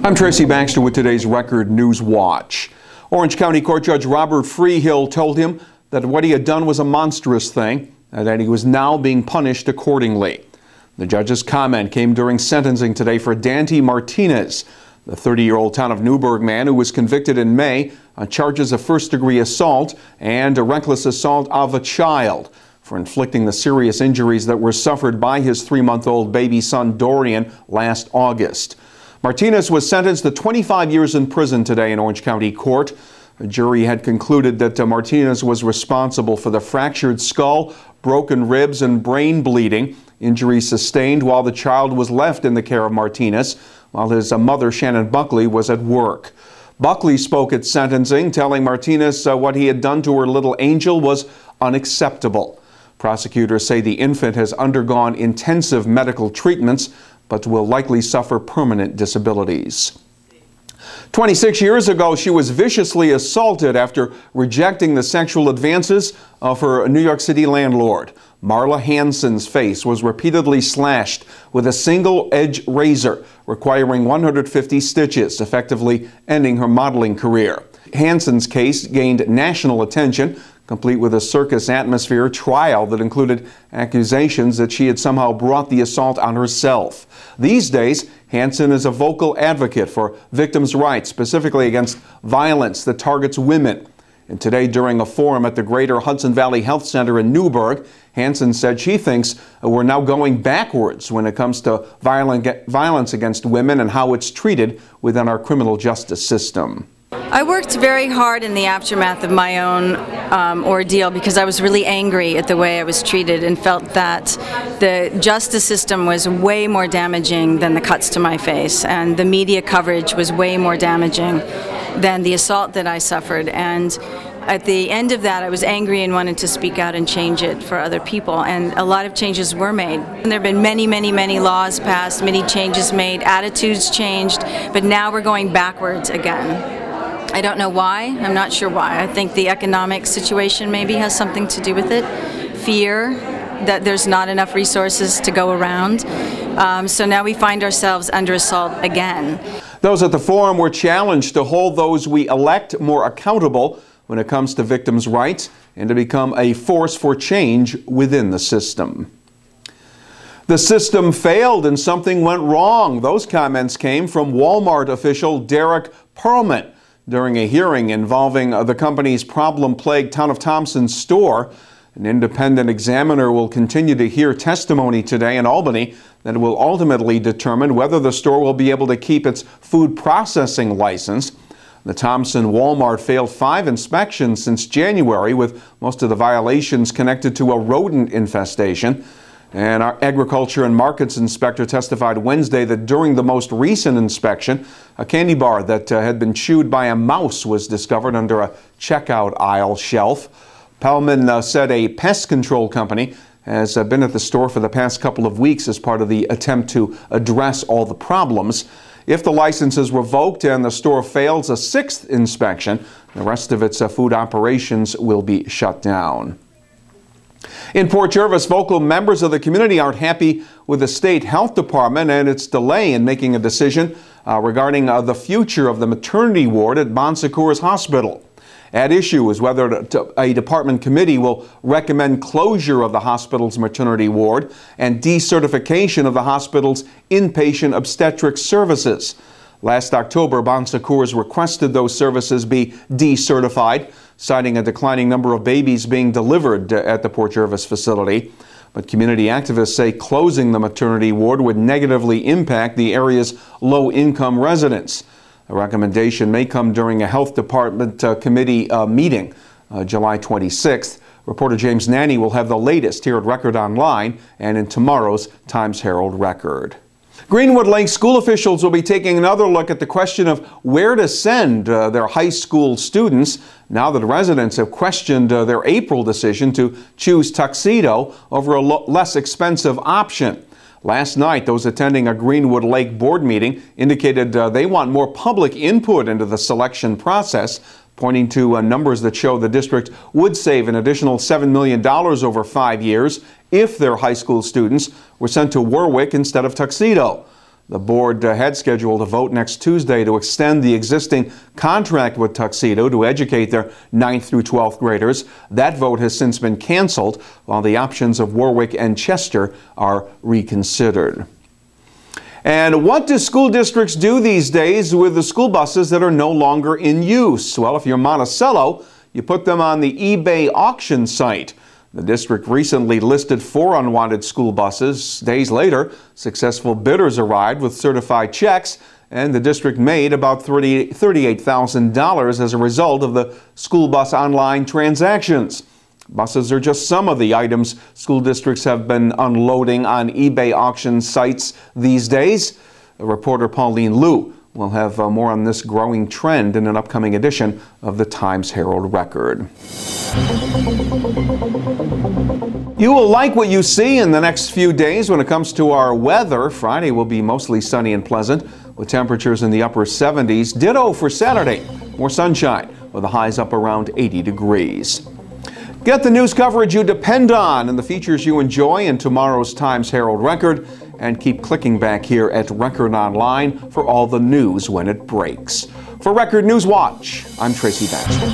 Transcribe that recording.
I'm Tracy Baxter with today's Record Newswatch. Orange County Court Judge Robert Freehill told him that what he had done was a monstrous thing and that he was now being punished accordingly. The judge's comment came during sentencing today for Dante Martinez, the 30-year-old Town of Newburgh man who was convicted in May on charges of first-degree assault and a reckless assault of a child for inflicting the serious injuries that were suffered by his 3-month-old baby son Dorian last August. Martinez was sentenced to 25 years in prison today in Orange County Court. A jury had concluded that Martinez was responsible for the fractured skull, broken ribs, and brain bleeding, injuries sustained while the child was left in the care of Martinez, while his mother, Shannon Buckley, was at work. Buckley spoke at sentencing, telling Martinez what he had done to her little angel was unacceptable. Prosecutors say the infant has undergone intensive medical treatments, but will likely suffer permanent disabilities. 26 years ago, she was viciously assaulted after rejecting the sexual advances of her New York City landlord. Marla Hansen's face was repeatedly slashed with a single-edge razor, requiring 150 stitches, effectively ending her modeling career. Hansen's case gained national attention, complete with a circus atmosphere trial that included accusations that she had somehow brought the assault on herself. These days, Hansen is a vocal advocate for victims' rights, specifically against violence that targets women. And today, during a forum at the Greater Hudson Valley Health Center in Newburgh, Hansen said she thinks we're now going backwards when it comes to violence against women and how it's treated within our criminal justice system. I worked very hard in the aftermath of my own ordeal because I was really angry at the way I was treated and felt that the justice system was way more damaging than the cuts to my face, and the media coverage was way more damaging than the assault that I suffered. And at the end of that, I was angry and wanted to speak out and change it for other people, and a lot of changes were made. And there have been many, many, many laws passed, many changes made, attitudes changed, but now we're going backwards again. I don't know why. I'm not sure why. I think the economic situation maybe has something to do with it. Fear that there's not enough resources to go around. So now we find ourselves under assault again. Those at the forum were challenged to hold those we elect more accountable when it comes to victims' rights and to become a force for change within the system. The system failed and something went wrong. Those comments came from Wal-Mart official Derek Perlman during a hearing involving the company's problem-plagued Town of Thompson store. An independent examiner will continue to hear testimony today in Albany that will ultimately determine whether the store will be able to keep its food processing license. The Thompson Wal-Mart failed 5 inspections since January, with most of the violations connected to a rodent infestation. And our Agriculture and Markets Inspector testified Wednesday that during the most recent inspection, a candy bar that had been chewed by a mouse was discovered under a checkout aisle shelf. Pellman said a pest control company has been at the store for the past couple of weeks as part of the attempt to address all the problems. If the license is revoked and the store fails a 6th inspection, the rest of its food operations will be shut down. In Port Jervis, vocal members of the community aren't happy with the state health department and its delay in making a decision regarding the future of the maternity ward at Bon Secours Hospital. At issue is whether a department committee will recommend closure of the hospital's maternity ward and decertification of the hospital's inpatient obstetric services. Last October, Bon Secours requested those services be decertified, citing a declining number of babies being delivered at the Port Jervis facility. But community activists say closing the maternity ward would negatively impact the area's low-income residents. The recommendation may come during a health department committee meeting July 26th. Reporter James Nanny will have the latest here at Record Online and in tomorrow's Times-Herald Record. Greenwood Lake school officials will be taking another look at the question of where to send their high school students now that residents have questioned their April decision to choose Tuxedo over a less expensive option. Last night, those attending a Greenwood Lake board meeting indicated they want more public input into the selection process, pointing to numbers that show the district would save an additional $7 million over 5 years if their high school students were sent to Warwick instead of Tuxedo. The board had scheduled a vote next Tuesday to extend the existing contract with Tuxedo to educate their 9th through 12th graders. That vote has since been canceled, while the options of Warwick and Chester are reconsidered. And what do school districts do these days with the school buses that are no longer in use? Well, if you're Monticello, you put them on the eBay auction site. The district recently listed 4 unwanted school buses. Days later, successful bidders arrived with certified checks, and the district made about $38,000 as a result of the school bus online transactions. Buses are just some of the items school districts have been unloading on eBay auction sites these days. Reporter Pauline Liu will have more on this growing trend in an upcoming edition of the Times-Herald Record. You will like what you see in the next few days when it comes to our weather. Friday will be mostly sunny and pleasant with temperatures in the upper 70s. Ditto for Saturday. More sunshine with the highs up around 80 degrees. Get the news coverage you depend on and the features you enjoy in tomorrow's Times-Herald Record, and keep clicking back here at Record Online for all the news when it breaks. For Record Newswatch, I'm Tracy Baxter.